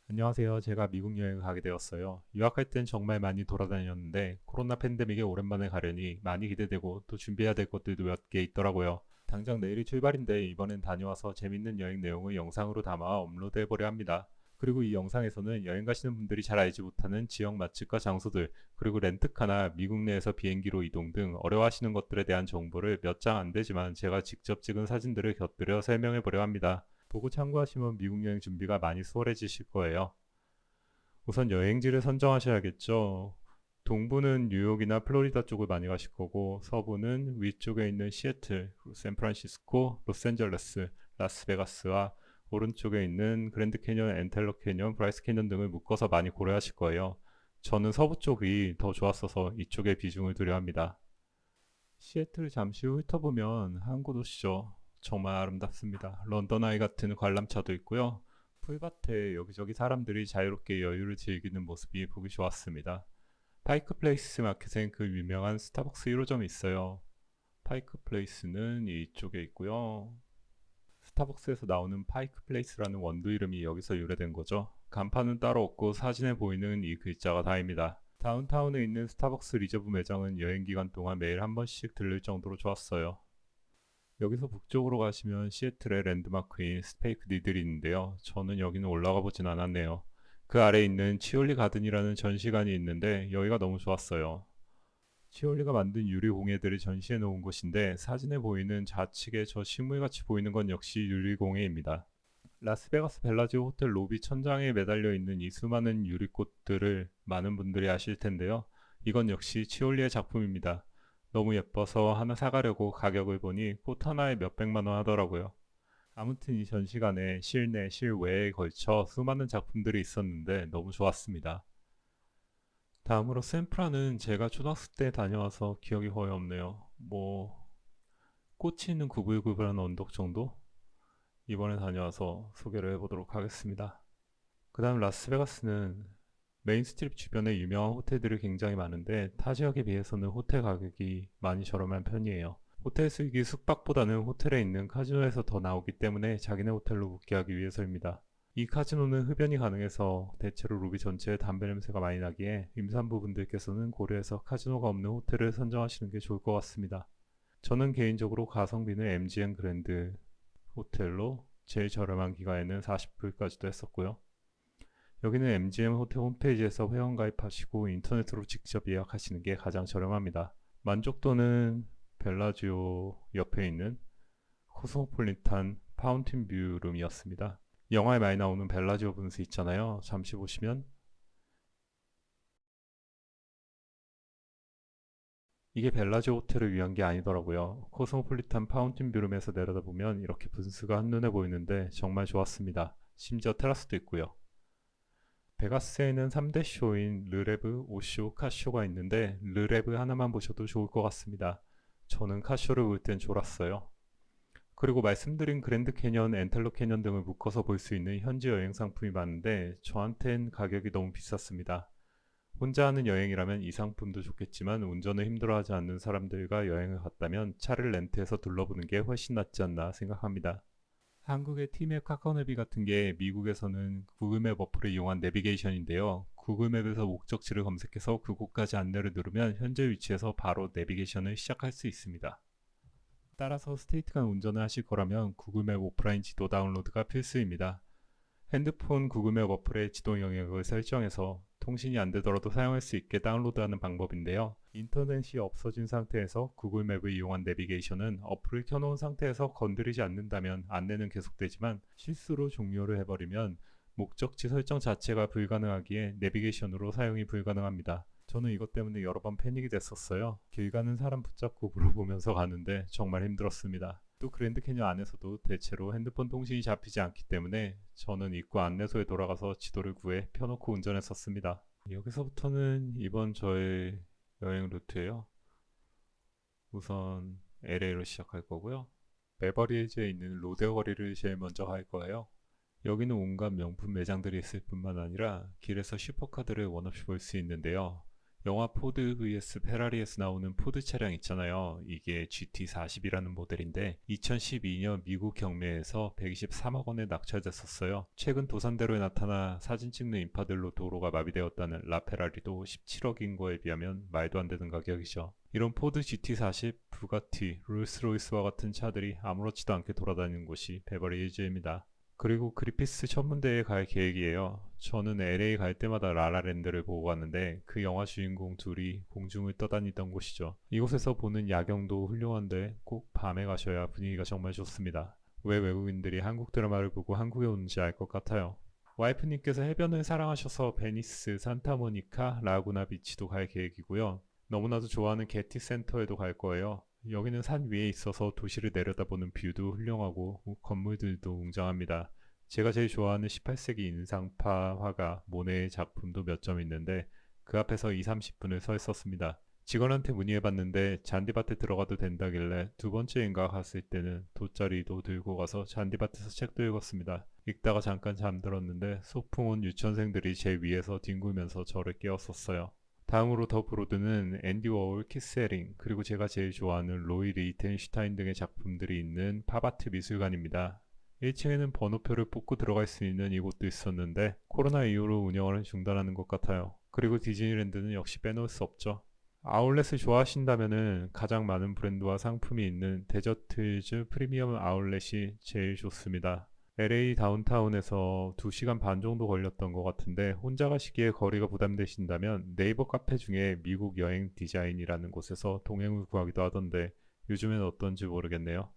안녕하세요. 제가 미국 여행을 가게 되었어요. 유학할 땐 정말 많이 돌아다녔는데 코로나 팬데믹에 오랜만에 가려니 많이 기대되고 또 준비해야 될 것들도 몇 개 있더라고요. 당장 내일이 출발인데 이번엔 다녀와서 재밌는 여행 내용을 영상으로 담아 업로드해보려 합니다. 그리고 이 영상에서는 여행 가시는 분들이 잘 알지 못하는 지역 맛집과 장소들, 그리고 렌트카나 미국 내에서 비행기로 이동 등 어려워하시는 것들에 대한 정보를 몇 장 안 되지만 제가 직접 찍은 사진들을 곁들여 설명해 보려 합니다. 보고 참고하시면 미국 여행 준비가 많이 수월해지실 거예요. 우선 여행지를 선정하셔야겠죠. 동부는 뉴욕이나 플로리다 쪽을 많이 가실 거고, 서부는 위쪽에 있는 시애틀, 샌프란시스코, 로스앤젤레스, 라스베가스와 오른쪽에 있는 그랜드 캐년, 엔텔러 캐년, 브라이스 캐년 등을 묶어서 많이 고려하실 거예요. 저는 서부 쪽이 더 좋았어서 이쪽에 비중을 두려 합니다. 시애틀을 잠시 후 훑어보면 한 곳 오시죠. 정말 아름답습니다. 런던 아이 같은 관람차도 있고요. 풀밭에 여기저기 사람들이 자유롭게 여유를 즐기는 모습이 보기 좋았습니다. 파이크 플레이스 마켓엔 그 유명한 스타벅스 1호점이 있어요. 파이크 플레이스는 이쪽에 있고요. 스타벅스에서 나오는 파이크 플레이스라는 원두 이름이 여기서 유래된 거죠. 간판은 따로 없고 사진에 보이는 이 글자가 다입니다. 다운타운에 있는 스타벅스 리저브 매장은 여행 기간 동안 매일 한 번씩 들릴 정도로 좋았어요. 여기서 북쪽으로 가시면 시애틀의 랜드마크인 스페이크 니들이 있는데요. 저는 여기는 올라가 보진 않았네요. 그 아래 있는 치올리 가든이라는 전시관이 있는데 여기가 너무 좋았어요. 치올리가 만든 유리 공예들을 전시해 놓은 곳인데 사진에 보이는 좌측에 저 식물같이 보이는 건 역시 유리 공예입니다. 라스베가스 벨라지오 호텔 로비 천장에 매달려 있는 이 수많은 유리꽃들을 많은 분들이 아실 텐데요. 이건 역시 치올리의 작품입니다. 너무 예뻐서 하나 사가려고 가격을 보니 꽃 하나에 몇백만 원 하더라고요. 아무튼 이 전시관에 실내, 실외에 걸쳐 수많은 작품들이 있었는데 너무 좋았습니다. 다음으로 샌프란은 제가 초등학생 때 다녀와서 기억이 거의 없네요. 꽃이 있는 구불구불한 언덕 정도? 이번에 다녀와서 소개를 해보도록 하겠습니다. 그 다음 라스베가스는 메인스트립 주변에 유명한 호텔들이 굉장히 많은데 타 지역에 비해서는 호텔 가격이 많이 저렴한 편이에요. 호텔 수익이 숙박보다는 호텔에 있는 카지노에서 더 나오기 때문에 자기네 호텔로 묵게 하기 위해서입니다. 이 카지노는 흡연이 가능해서 대체로 로비 전체에 담배 냄새가 많이 나기에 임산부분들께서는 고려해서 카지노가 없는 호텔을 선정하시는 게 좋을 것 같습니다. 저는 개인적으로 가성비는 MGM 그랜드 호텔로 제일 저렴한 기간에는 40불까지도 했었고요. 여기는 MGM 호텔 홈페이지에서 회원 가입하시고 인터넷으로 직접 예약하시는 게 가장 저렴합니다. 만족도는 벨라지오 옆에 있는 코스모폴리탄 파운틴 뷰 룸이었습니다. 영화에 많이 나오는 벨라지오 분수 있잖아요. 잠시 보시면 이게 벨라지오 호텔을 위한 게 아니더라고요. 코스모폴리탄 파운틴 뷰룸에서 내려다보면 이렇게 분수가 한눈에 보이는데 정말 좋았습니다. 심지어 테라스도 있고요. 베가스에는 3대 쇼인 르레브, 오쇼, 카쇼가 있는데 르레브 하나만 보셔도 좋을 것 같습니다. 저는 카쇼를 볼 땐 졸았어요. 그리고 말씀드린 그랜드 캐년, 엔텔로 캐년 등을 묶어서 볼 수 있는 현지 여행 상품이 많은데 저한텐 가격이 너무 비쌌습니다. 혼자 하는 여행이라면 이 상품도 좋겠지만 운전을 힘들어하지 않는 사람들과 여행을 갔다면 차를 렌트해서 둘러보는 게 훨씬 낫지 않나 생각합니다. 한국의 티맵 카카오네비 같은 게 미국에서는 구글맵 어플을 이용한 내비게이션인데요. 구글맵에서 목적지를 검색해서 그곳까지 안내를 누르면 현재 위치에서 바로 내비게이션을 시작할 수 있습니다. 따라서 스테이트 간 운전을 하실 거라면 구글맵 오프라인 지도 다운로드가 필수입니다. 핸드폰 구글맵 어플의 지도 영역을 설정해서 통신이 안 되더라도 사용할 수 있게 다운로드하는 방법인데요. 인터넷이 없어진 상태에서 구글맵을 이용한 내비게이션은 어플을 켜놓은 상태에서 건드리지 않는다면 안내는 계속되지만 실수로 종료를 해버리면 목적지 설정 자체가 불가능하기에 내비게이션으로 사용이 불가능합니다. 저는 이것 때문에 여러 번 패닉이 됐었어요. 길 가는 사람 붙잡고 물어보면서 가는데 정말 힘들었습니다. 또 그랜드 캐년 안에서도 대체로 핸드폰 통신이 잡히지 않기 때문에 저는 입구 안내소에 돌아가서 지도를 구해 펴놓고 운전했었습니다. 여기서부터는 이번 저의 여행 루트예요. 우선 LA로 시작할 거고요. 베버리힐즈에 있는 로데오 거리를 제일 먼저 갈 거예요. 여기는 온갖 명품 매장들이 있을 뿐만 아니라 길에서 슈퍼카들을 원없이 볼 수 있는데요. 영화 포드 vs 페라리에서 나오는 포드 차량 있잖아요. 이게 GT40이라는 모델인데 2012년 미국 경매에서 123억 원에 낙찰됐었어요. 최근 도산대로에 나타나 사진 찍는 인파들로 도로가 마비되었다는 라페라리도 17억인 거에 비하면 말도 안 되는 가격이죠. 이런 포드 GT40, 부가티, 롤스로이스와 같은 차들이 아무렇지도 않게 돌아다니는 곳이 베버리 hils입니다. 그리고 그리피스 천문대에 갈 계획이에요. 저는 LA 갈 때마다 라라랜드를 보고 갔는데 그 영화 주인공 둘이 공중을 떠다니던 곳이죠. 이곳에서 보는 야경도 훌륭한데 꼭 밤에 가셔야 분위기가 정말 좋습니다. 왜 외국인들이 한국 드라마를 보고 한국에 오는지 알 것 같아요. 와이프님께서 해변을 사랑하셔서 베니스, 산타모니카, 라구나 비치도 갈 계획이고요. 너무나도 좋아하는 게티 센터에도 갈 거예요. 여기는 산 위에 있어서 도시를 내려다보는 뷰도 훌륭하고 건물들도 웅장합니다. 제가 제일 좋아하는 18세기 인상파 화가 모네의 작품도 몇 점 있는데 그 앞에서 2, 30분을 서 있었습니다. 직원한테 문의해봤는데 잔디밭에 들어가도 된다길래 두 번째인가 갔을 때는 돗자리도 들고 가서 잔디밭에서 책도 읽었습니다. 읽다가 잠깐 잠들었는데 소풍 온 유치원생들이 제 위에서 뒹굴면서 저를 깨웠었어요. 다음으로 더 브로드는 앤디 워홀, 키스 헤링, 그리고 제가 제일 좋아하는 로이 리히텐슈타인 등의 작품들이 있는 팝아트 미술관입니다. 1층에는 번호표를 뽑고 들어갈 수 있는 이곳도 있었는데 코로나 이후로 운영을 중단하는 것 같아요. 그리고 디즈니랜드는 역시 빼놓을 수 없죠. 아울렛을 좋아하신다면 가장 많은 브랜드와 상품이 있는 데저트즈 프리미엄 아울렛이 제일 좋습니다. LA 다운타운에서 2시간 반 정도 걸렸던 것 같은데 혼자 가시기에 거리가 부담되신다면 네이버 카페 중에 미국 여행 디자인이라는 곳에서 동행을 구하기도 하던데 요즘엔 어떤지 모르겠네요.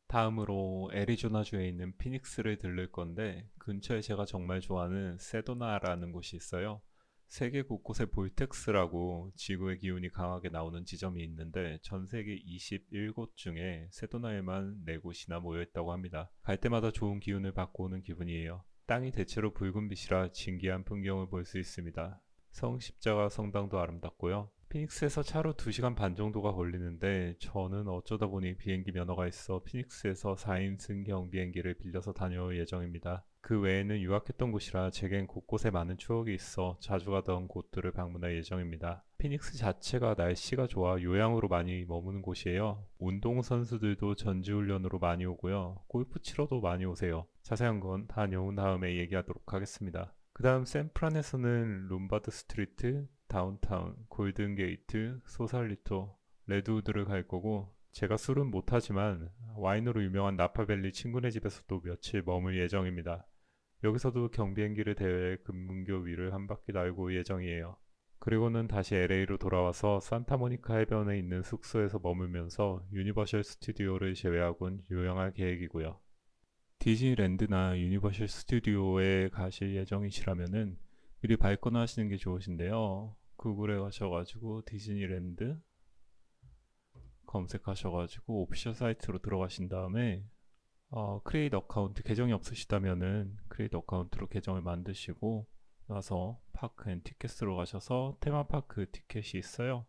다음으로 애리조나주에 있는 피닉스를 들를 건데 근처에 제가 정말 좋아하는 세도나라는 곳이 있어요. 세계 곳곳에 볼텍스라고 지구의 기운이 강하게 나오는 지점이 있는데 전 세계 21곳 중에 세도나에만 4곳이나 모여있다고 합니다. 갈 때마다 좋은 기운을 받고 오는 기분이에요. 땅이 대체로 붉은 빛이라 진기한 풍경을 볼 수 있습니다. 성십자가 성당도 아름답고요. 피닉스에서 차로 2시간 반 정도가 걸리는데 저는 어쩌다 보니 비행기 면허가 있어 피닉스에서 4인 승경 비행기를 빌려서 다녀올 예정입니다. 그 외에는 유학했던 곳이라 제겐 곳곳에 많은 추억이 있어 자주 가던 곳들을 방문할 예정입니다. 피닉스 자체가 날씨가 좋아 요양으로 많이 머무는 곳이에요. 운동선수들도 전지훈련으로 많이 오고요. 골프 치러도 많이 오세요. 자세한 건 다녀온 다음에 얘기하도록 하겠습니다. 그 다음 샌프란에서는 롬바드 스트리트, 다운타운, 골든게이트, 소살리토, 레드우드를 갈 거고 제가 술은 못하지만 와인으로 유명한 나파밸리 친구네 집에서도 며칠 머물 예정입니다. 여기서도 경비행기를 대회 금문교 위를 한 바퀴 날고 예정이에요. 그리고는 다시 LA로 돌아와서 산타모니카 해변에 있는 숙소에서 머물면서 유니버셜 스튜디오를 제외하곤 요양할 계획이고요. 디즈니랜드나 유니버셜 스튜디오에 가실 예정이시라면은 미리 밟거나 하시는 게 좋으신데요. 구글에 가셔가지고 디즈니랜드 검색하셔가지고 오피셜 사이트로 들어가신 다음에 크리에이트 어카운트 계정이 없으시다면은 크리에이트 어카운트로 계정을 만드시고 나서 파크 앤 티켓으로 가셔서 테마파크 티켓이 있어요.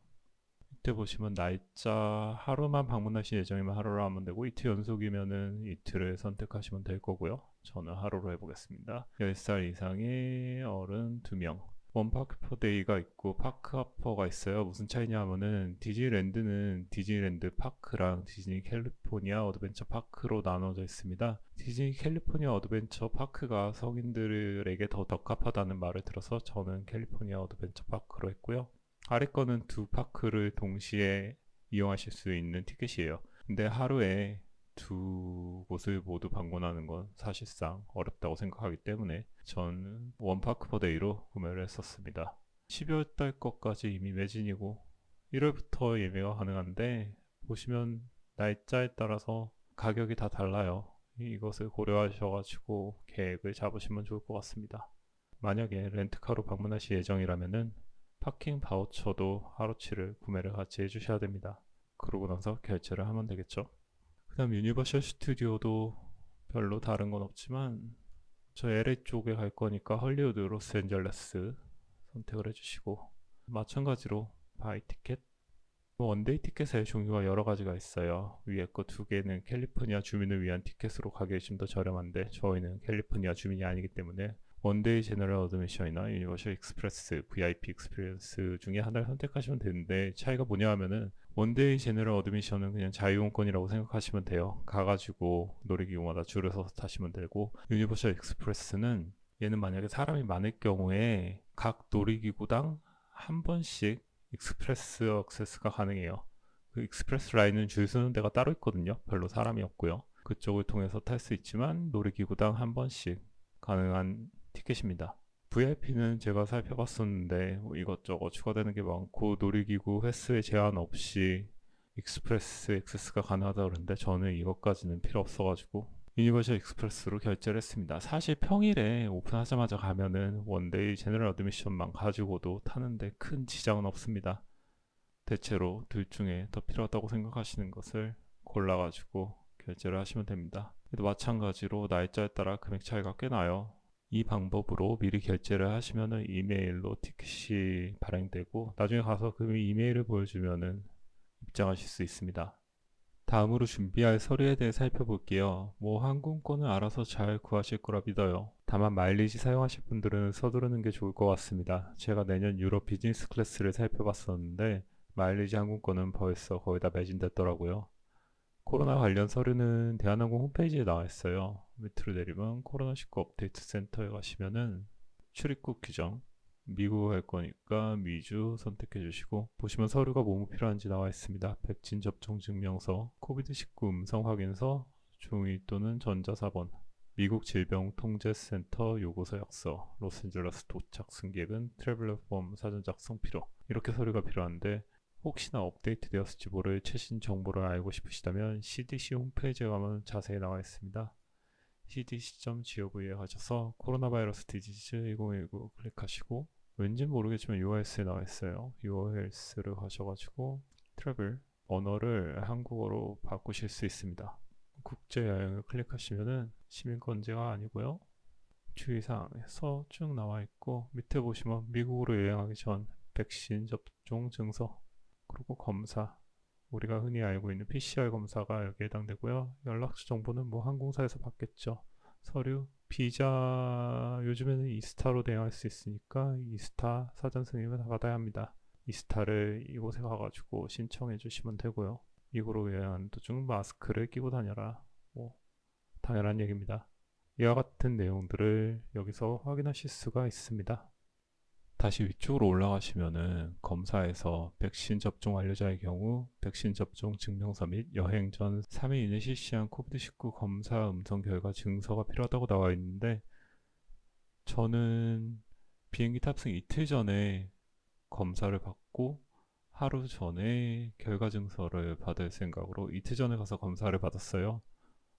이때 보시면 날짜 하루만 방문하실 예정이면 하루로 하면 되고 이틀 연속이면은 이틀을 선택하시면 될 거고요. 저는 하루로 해보겠습니다. 10살 이상의 어른 2명. 원파크 퍼데이가 있고 파크 하퍼가 있어요. 무슨 차이냐 하면은 디즈니랜드는 디즈니랜드 파크랑 디즈니 캘리포니아 어드벤처 파크로 나눠져 있습니다. 디즈니 캘리포니아 어드벤처 파크가 성인들에게 더 적합하다는 말을 들어서 저는 캘리포니아 어드벤처 파크로 했고요. 아래 거는 두 파크를 동시에 이용하실 수 있는 티켓이에요. 근데 하루에 두 곳을 모두 방문하는 건 사실상 어렵다고 생각하기 때문에 저는 원파크 퍼데이로 구매를 했었습니다. 12월 달 것까지 이미 매진이고 1월부터 예매가 가능한데 보시면 날짜에 따라서 가격이 다 달라요. 이것을 고려하셔가지고 계획을 잡으시면 좋을 것 같습니다. 만약에 렌트카로 방문하실 예정이라면은 파킹 바우처도 하루치를 구매를 같이 해주셔야 됩니다. 그러고 나서 결제를 하면 되겠죠. 그 다음 유니버셜 스튜디오도 별로 다른 건 없지만 저 LA 쪽에 갈 거니까 헐리우드 로스앤젤레스 선택을 해주시고 마찬가지로 바이 티켓 원데이 티켓의 종류가 여러 가지가 있어요. 위에 거 2개는 캘리포니아 주민을 위한 티켓으로 가격이 좀 더 저렴한데 저희는 캘리포니아 주민이 아니기 때문에 원데이 제너럴 어드미션이나 유니버셜 익스프레스, VIP 익스피리언스 중에 하나를 선택하시면 되는데 차이가 뭐냐 하면은 원데이 제너럴 어드미션은 그냥 자유용권이라고 생각하시면 돼요. 가가지고 놀이기구마다 줄을 서서 타시면 되고 유니버셜 익스프레스는 얘는 만약에 사람이 많을 경우에 각 놀이기구당 한 번씩 익스프레스 액세스가 가능해요. 그 익스프레스 라인은 줄 서는 데가 따로 있거든요. 별로 사람이 없고요. 그쪽을 통해서 탈 수 있지만 놀이기구당 한 번씩 가능한 티켓입니다. VIP는 제가 살펴봤었는데 뭐 이것저것 추가되는 게 많고 놀이기구 횟수에 제한 없이 익스프레스 액세스가 가능하다고 그러는데 저는 이것까지는 필요 없어가지고 유니버셜 익스프레스로 결제를 했습니다. 사실 평일에 오픈하자마자 가면은 원데이 제너럴 어드미션만 가지고도 타는데 큰 지장은 없습니다. 대체로 둘 중에 더 필요하다고 생각하시는 것을 골라가지고 결제를 하시면 됩니다. 그래도 마찬가지로 날짜에 따라 금액 차이가 꽤 나요. 이 방법으로 미리 결제를 하시면은 이메일로 티켓이 발행되고 나중에 가서 그 이메일을 보여주면은 입장하실 수 있습니다. 다음으로 준비할 서류에 대해 살펴볼게요. 뭐 항공권은 알아서 잘 구하실 거라 믿어요. 다만 마일리지 사용하실 분들은 서두르는 게 좋을 것 같습니다. 제가 내년 유럽 비즈니스 클래스를 살펴봤었는데 마일리지 항공권은 벌써 거의 다 매진됐더라고요. 코로나 관련 서류는 대한항공 홈페이지에 나와 있어요. 밑으로 내리면 코로나19 업데이트 센터에 가시면은 출입국 규정, 미국 갈 거니까 미주 선택해 주시고 보시면 서류가 뭐뭐 필요한지 나와 있습니다. 백신 접종 증명서, 코비드19 음성 확인서, 종이 또는 전자사본, 미국 질병통제센터 요구서 약서, 로스앤젤레스 도착 승객은 트래블러 폼 사전 작성 필요. 이렇게 서류가 필요한데 혹시나 업데이트 되었을지 모를 최신 정보를 알고 싶으시다면 CDC 홈페이지에 가면 자세히 나와 있습니다. cdc.gov에 가셔서 코로나 바이러스 디지즈 2019 클릭하시고 왠지 모르겠지만 UOS에 나와 있어요. UOS를 가셔가지고 트래블 언어를 한국어로 바꾸실 수 있습니다. 국제 여행을 클릭하시면은 시민권제가 아니고요. 주의사항에서 쭉 나와 있고 밑에 보시면 미국으로 여행하기 전 백신 접종 증서 그리고 검사 우리가 흔히 알고 있는 PCR 검사가 여기에 해당되고요. 연락처 정보는 뭐 항공사에서 받겠죠. 서류, 비자 요즘에는 이스타로 대응할 수 있으니까 이스타 사전 승인을 다 받아야 합니다. 이스타를 이곳에 가가지고 신청해 주시면 되고요. 미국으로 여행하는 도중 마스크를 끼고 다녀라. 뭐 당연한 얘기입니다. 이와 같은 내용들을 여기서 확인하실 수가 있습니다. 다시 위쪽으로 올라가시면은 검사에서 백신 접종 완료자의 경우 백신 접종 증명서 및 여행 전 3일 이내 실시한 코비드19 검사 음성 결과 증서가 필요하다고 나와 있는데 저는 비행기 탑승 이틀 전에 검사를 받고 하루 전에 결과 증서를 받을 생각으로 이틀 전에 가서 검사를 받았어요.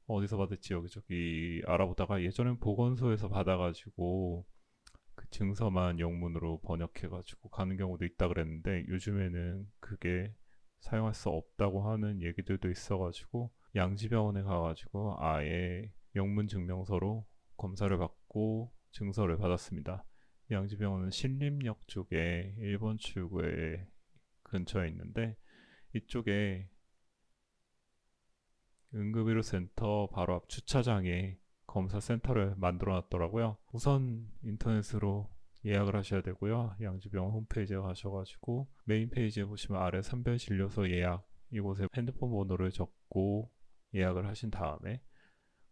어디서 받을지 여기저기 알아보다가 예전엔 보건소에서 받아가지고 그 증서만 영문으로 번역해가지고 가는 경우도 있다 그랬는데 요즘에는 그게 사용할 수 없다고 하는 얘기들도 있어가지고 양지병원에 가가지고 아예 영문 증명서로 검사를 받고 증서를 받았습니다. 양지병원은 신림역 쪽에 1번 출구에 근처에 있는데 이쪽에 응급의료센터 바로 앞 주차장에 검사 센터를 만들어 놨더라고요. 우선 인터넷으로 예약을 하셔야 되고요. 양지병원 홈페이지에 가셔가지고 메인 페이지에 보시면 아래 선별진료소 예약 이곳에 핸드폰 번호를 적고 예약을 하신 다음에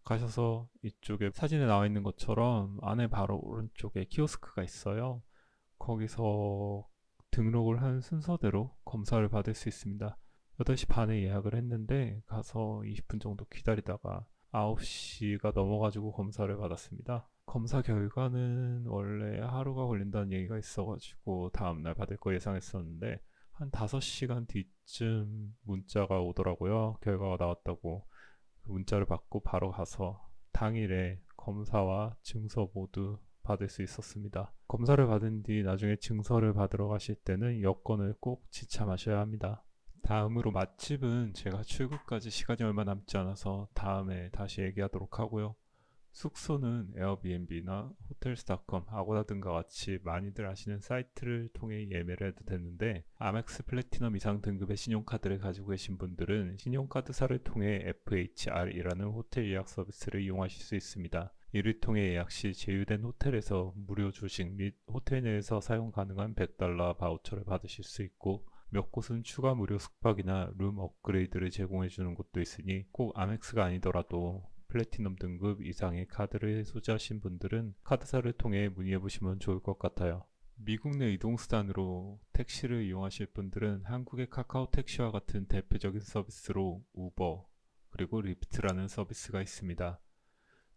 가셔서 이쪽에 사진에 나와 있는 것처럼 안에 바로 오른쪽에 키오스크가 있어요. 거기서 등록을 한 순서대로 검사를 받을 수 있습니다. 8시 반에 예약을 했는데 가서 20분 정도 기다리다가 9시가 넘어가지고 검사를 받았습니다. 검사 결과는 원래 하루가 걸린다는 얘기가 있어가지고 다음날 받을 거 예상했었는데 한 5시간 뒤쯤 문자가 오더라고요. 결과가 나왔다고. 문자를 받고 바로 가서 당일에 검사와 증서 모두 받을 수 있었습니다. 검사를 받은 뒤 나중에 증서를 받으러 가실 때는 여권을 꼭 지참하셔야 합니다. 다음으로 맛집은 제가 출국까지 시간이 얼마 남지 않아서 다음에 다시 얘기하도록 하고요. 숙소는 에어비앤비나 호텔스닷컴, 아고다 등과 같이 많이들 아시는 사이트를 통해 예매를 해도 되는데 아멕스 플래티넘 이상 등급의 신용카드를 가지고 계신 분들은 신용카드사를 통해 FHR이라는 호텔 예약 서비스를 이용하실 수 있습니다. 이를 통해 예약 시 제휴된 호텔에서 무료 조식 및 호텔 내에서 사용 가능한 $100 바우처를 받으실 수 있고 몇 곳은 추가 무료 숙박이나 룸 업그레이드를 제공해 주는 곳도 있으니 꼭 아멕스가 아니더라도 플래티넘 등급 이상의 카드를 소지하신 분들은 카드사를 통해 문의해 보시면 좋을 것 같아요. 미국 내 이동수단으로 택시를 이용하실 분들은 한국의 카카오 택시와 같은 대표적인 서비스로 우버 그리고 리프트라는 서비스가 있습니다.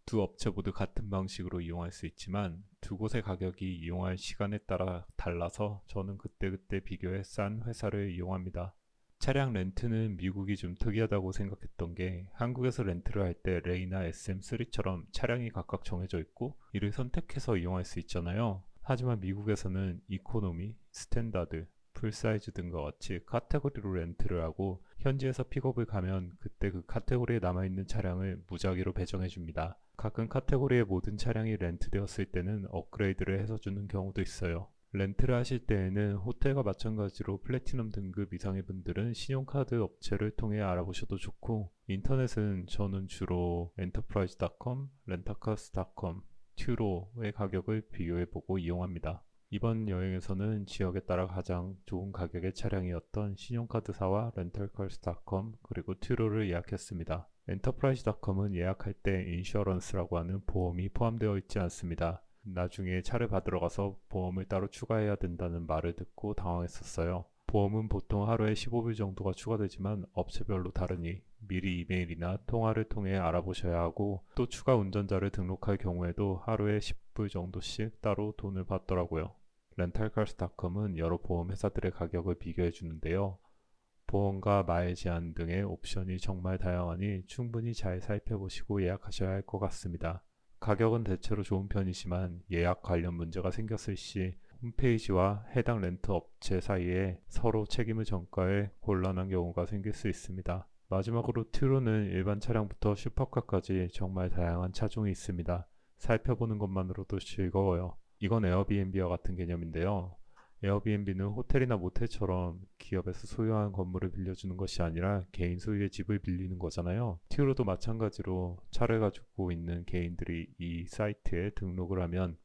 두 업체 모두 같은 방식으로 이용할 수 있지만 두 곳의 가격이 이용할 시간에 따라 달라서 저는 그때그때 비교해 싼 회사를 이용합니다. 차량 렌트는 미국이 좀 특이하다고 생각했던 게 한국에서 렌트를 할 때 레이나 SM3처럼 차량이 각각 정해져 있고 이를 선택해서 이용할 수 있잖아요. 하지만 미국에서는 이코노미, 스탠다드, 풀사이즈 등과 같이 카테고리로 렌트를 하고 현지에서 픽업을 가면 그때 그 카테고리에 남아있는 차량을 무작위로 배정해 줍니다. 가끔 카테고리의 모든 차량이 렌트되었을 때는 업그레이드를 해서 주는 경우도 있어요. 렌트를 하실 때에는 호텔과 마찬가지로 플래티넘 등급 이상의 분들은 신용카드 업체를 통해 알아보셔도 좋고 인터넷은 저는 주로 엔터프라이즈.com, 렌터카스.com, 튜로의 가격을 비교해보고 이용합니다. 이번 여행에서는 지역에 따라 가장 좋은 가격의 차량이었던 신용카드사와 렌털컬스닷컴 그리고 튜로를 예약했습니다. 엔터프라이즈닷컴은 예약할 때 인슈어런스라고 하는 보험이 포함되어 있지 않습니다. 나중에 차를 받으러 가서 보험을 따로 추가해야 된다는 말을 듣고 당황했었어요. 보험은 보통 하루에 15불 정도가 추가되지만 업체별로 다르니 미리 이메일이나 통화를 통해 알아보셔야 하고 또 추가 운전자를 등록할 경우에도 하루에 10불 정도씩 따로 돈을 받더라고요. 렌탈카스닷컴은 여러 보험 회사들의 가격을 비교해 주는데요. 보험과 마일 제한 등의 옵션이 정말 다양하니 충분히 잘 살펴보시고 예약하셔야 할 것 같습니다. 가격은 대체로 좋은 편이지만 예약 관련 문제가 생겼을 시 홈페이지와 해당 렌트 업체 사이에 서로 책임을 전가해 곤란한 경우가 생길 수 있습니다. 마지막으로 튜로는 일반 차량부터 슈퍼카까지 정말 다양한 차종이 있습니다. 살펴보는 것만으로도 즐거워요. 이건 에어비앤비와 같은 개념인데요. 에어비앤비는 호텔이나 모텔처럼 기업에서 소유한 건물을 빌려주는 것이 아니라 개인 소유의 집을 빌리는 거잖아요. 튜로도 마찬가지로 차를 가지고 있는 개인들이 이 사이트에 등록을 하면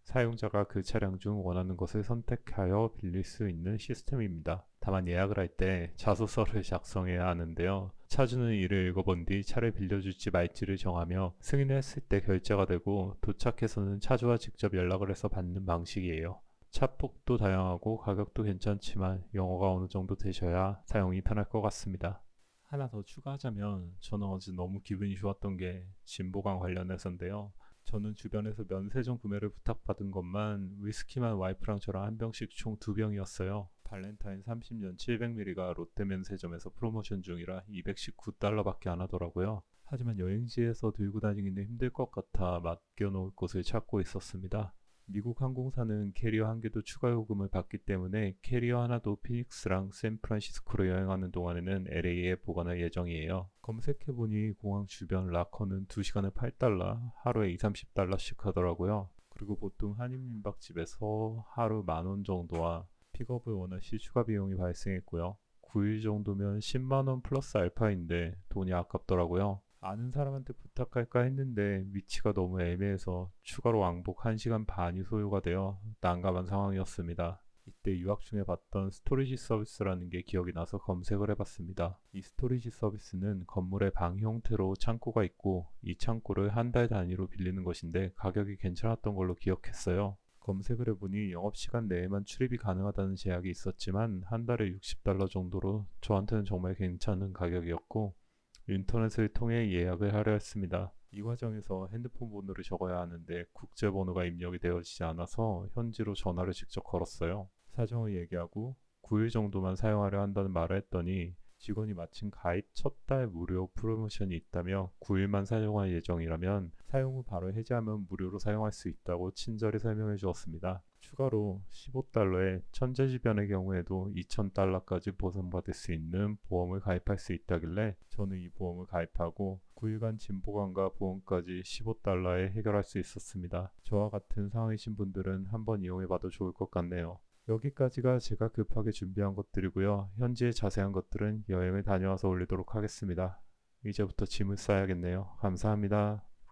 사용자가 그 차량 중 원하는 것을 선택하여 빌릴 수 있는 시스템입니다. 다만 예약을 할 때 자소서를 작성해야 하는데요. 차주는 이를 읽어본 뒤 차를 빌려줄지 말지를 정하며 승인을 했을 때 결제가 되고 도착해서는 차주와 직접 연락을 해서 받는 방식이에요. 차폭도 다양하고 가격도 괜찮지만 영어가 어느 정도 되셔야 사용이 편할 것 같습니다. 하나 더 추가하자면 저는 어제 너무 기분이 좋았던 게 진보관 관련해서인데요. 저는 주변에서 면세점 구매를 부탁받은 것만 위스키만 와이프랑 저랑 한 병씩 총 2병이었어요. 발렌타인 30년 700ml가 롯데 면세점에서 프로모션 중이라 $219밖에 안 하더라고요. 하지만 여행지에서 들고 다니기는 힘들 것 같아 맡겨놓을 곳을 찾고 있었습니다. 미국 항공사는 캐리어 한 개도 추가 요금을 받기 때문에 캐리어 하나도 피닉스랑 샌프란시스코로 여행하는 동안에는 LA에 보관할 예정이에요. 검색해보니 공항 주변 라커는 2시간에 $8, 하루에 20~30달러씩 하더라고요. 그리고 보통 한인민박집에서 하루 10,000원 정도와 픽업을 원하시 추가 비용이 발생했고요. 9일 정도면 10만원 플러스 알파인데 돈이 아깝더라고요. 아는 사람한테 부탁할까 했는데 위치가 너무 애매해서 추가로 왕복 1시간 반이 소요가 되어 난감한 상황이었습니다. 이때 유학 중에 봤던 스토리지 서비스라는 게 기억이 나서 검색을 해봤습니다. 이 스토리지 서비스는 건물에 방 형태로 창고가 있고 이 창고를 한 달 단위로 빌리는 것인데 가격이 괜찮았던 걸로 기억했어요. 검색을 해보니 영업시간 내에만 출입이 가능하다는 제약이 있었지만 한 달에 $60 정도로 저한테는 정말 괜찮은 가격이었고 인터넷을 통해 예약을 하려 했습니다. 이 과정에서 핸드폰 번호를 적어야 하는데 국제번호가 입력이 되어지지 않아서 현지로 전화를 직접 걸었어요. 사정을 얘기하고 9일 정도만 사용하려 한다는 말을 했더니 직원이 마침 가입 첫 달 무료 프로모션이 있다며 9일만 사용할 예정이라면 사용 후 바로 해지하면 무료로 사용할 수 있다고 친절히 설명해 주었습니다. 추가로 $15에 천재지변의 경우에도 $2,000까지 보상받을 수 있는 보험을 가입할 수 있다길래 저는 이 보험을 가입하고 9일간 진보관과 보험까지 $15에 해결할 수 있었습니다. 저와 같은 상황이신 분들은 한번 이용해봐도 좋을 것 같네요. 여기까지가 제가 급하게 준비한 것들이고요. 현지의 자세한 것들은 여행을 다녀와서 올리도록 하겠습니다. 이제부터 짐을 싸야겠네요. 감사합니다.